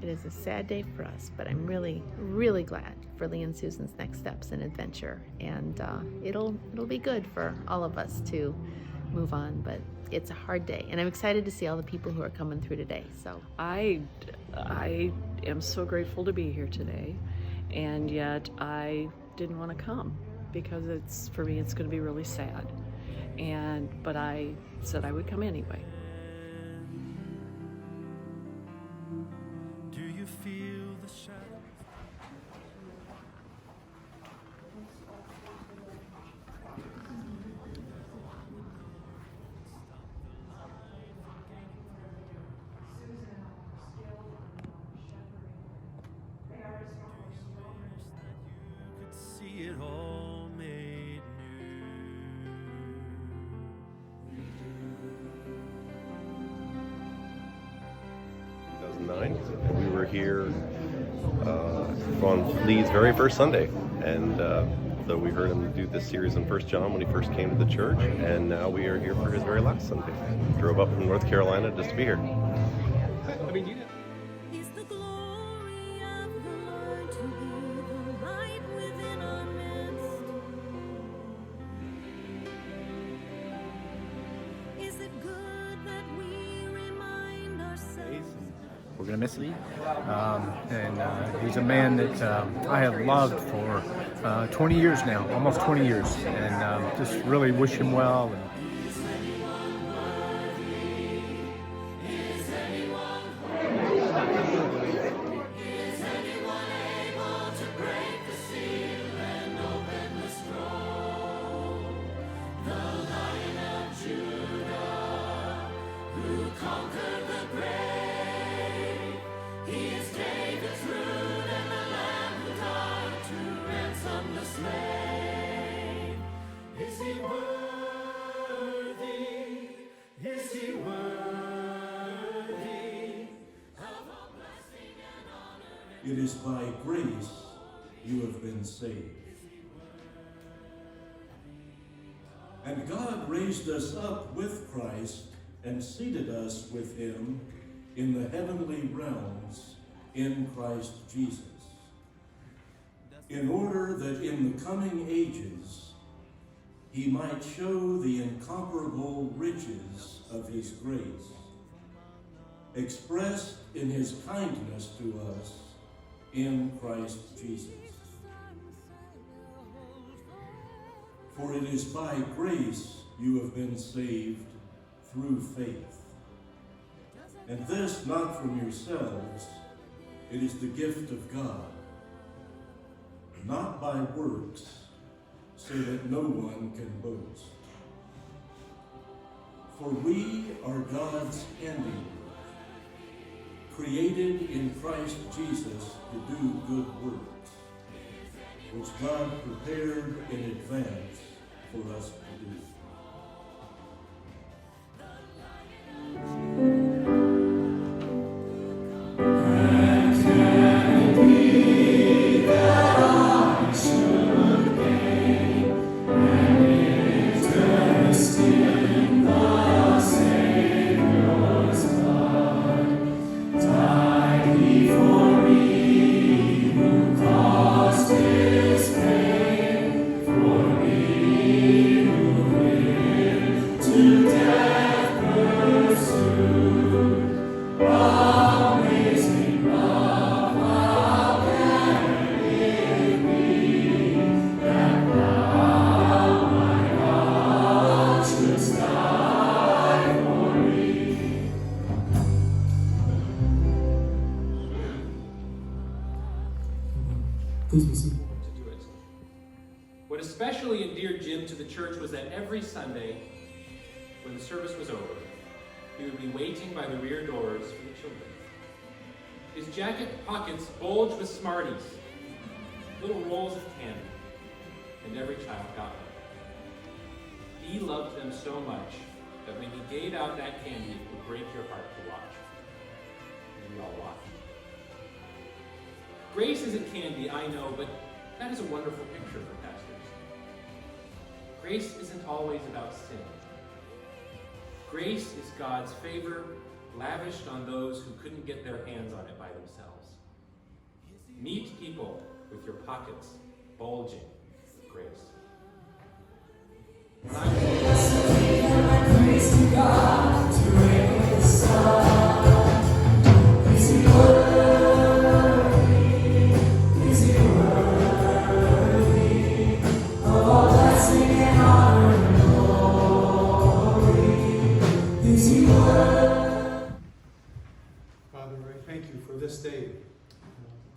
It is a sad day for us, but I'm really, really glad for Lee and Susan's next steps and adventure. And it'll be good for all of us to move on, but it's a hard day. And I'm excited to see all the people who are coming through today. So I am so grateful to be here today, and yet I didn't want to come because for me it's going to be really sad. But I said I would come anyway. Do you feel the shadows? See it all made new. 2009, and we were here on Lee's very first Sunday, and so we heard him do this series in 1 John when he first came to the church, and now we are here for his very last Sunday. Drove up from North Carolina just to be here. I mean, Is the glory of the Lord to be the light within our midst? Is it good that we remind ourselves? We're going to miss Lee. He's a man that I have loved for 20 years now, almost 20 years, and just really wish him well. And It is by grace you have been saved. And God raised us up with Christ and seated us with him in the heavenly realms in Christ Jesus, in order that in the coming ages he might show the incomparable riches of his grace, expressed in his kindness to us in Christ Jesus. For it is by grace you have been saved through faith. And this not from yourselves, it is the gift of God, not by works, so that no one can boast. For we are God's handiwork, created in Christ Jesus to do good works, which God prepared in advance for us to do. Please be seated. To do it. What especially endeared Jim to the church was that every Sunday, when the service was over, he would be waiting by the rear doors for the children. His jacket pockets bulged with Smarties, little rolls of candy, and every child got one. He loved them so much that when he gave out that candy, it would break your heart to watch. And we all watched. Grace isn't candy, I know, but that is a wonderful picture for pastors. Grace isn't always about sin. Grace is God's favor lavished on those who couldn't get their hands on it by themselves. Meet people with your pockets bulging with grace. When Father, I thank you for this day,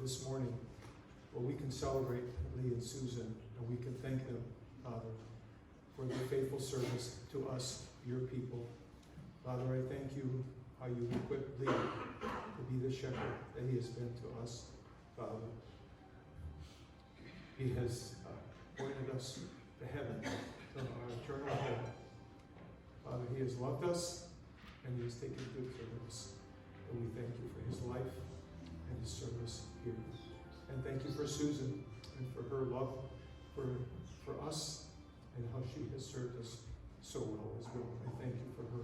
this morning, where we can celebrate Lee and Susan, and we can thank them, Father, for their faithful service to us, your people. Father, I thank you how you equipped Lee to be the shepherd that he has been to us, Father. He has pointed us to heaven, to our eternal home. Father, he has loved us, and he has taken good care of us. And we thank you for his life and his service here. And thank you for Susan and for her love for us and how she has served us so well as well. I thank you for her.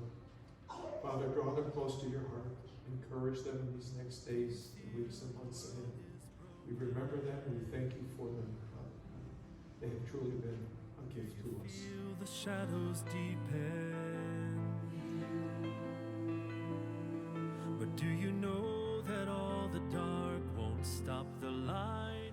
Father, draw them close to your heart. Encourage them in these next days, weeks, and months ahead. We remember them and we thank you for them. They have truly been a gift to us. Feel the shadows deepen. But do you know that all the dark won't stop the light?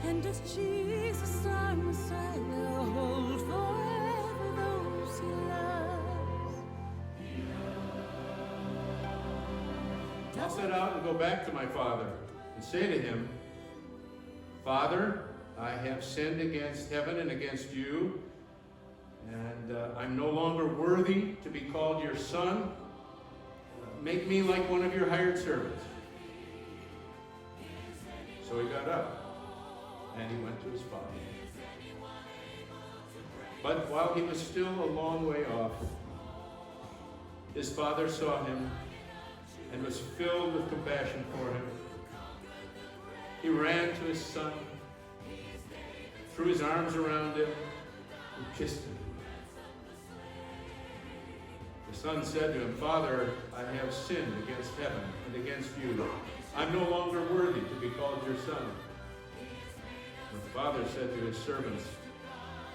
And if Jesus our Messiah will hold forever those he loves. I'll set out and go back to my father and say to him, Father, I have sinned against heaven and against you, and I'm no longer worthy to be called your son. Make me like one of your hired servants. So he got up and he went to his father. But while he was still a long way off, his father saw him and was filled with compassion for him. He ran to his son, threw his arms around him, and kissed him. The son said to him, Father, I have sinned against heaven and against you. I'm no longer worthy to be called your son. The father said to his servants,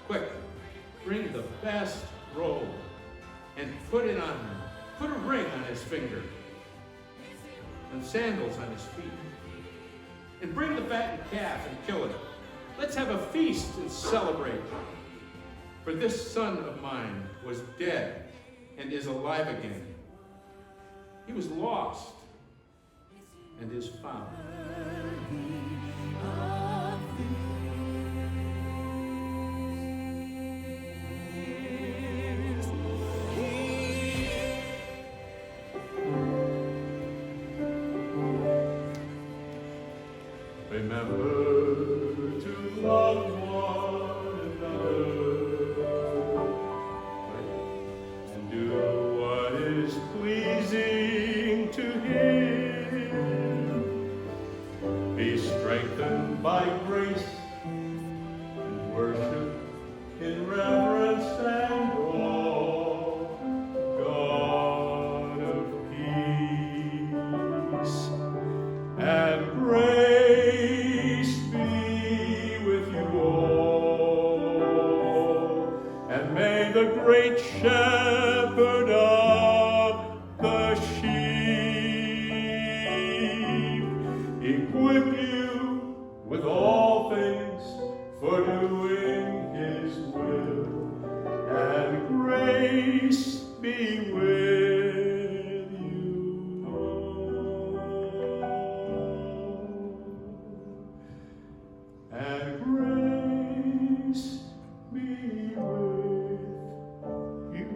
Quick, bring the best robe and put it on him. Put a ring on his finger and sandals on his feet. And bring the fattened calf and kill it. Let's have a feast and celebrate. For this son of mine was dead and is alive again. He was lost and is found. Remember to love one another and do what is pleasing to Him. Be strengthened by grace and worship in reverence and awe. God of peace and grace be with you all, and may the great shepherd of the sheep equip you with all things for doing His will, and grace be with you all, and grace be with you.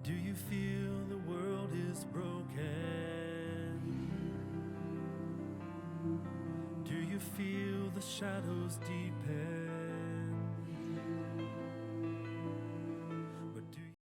Do you feel the world is broken? Do you feel the shadows deepen?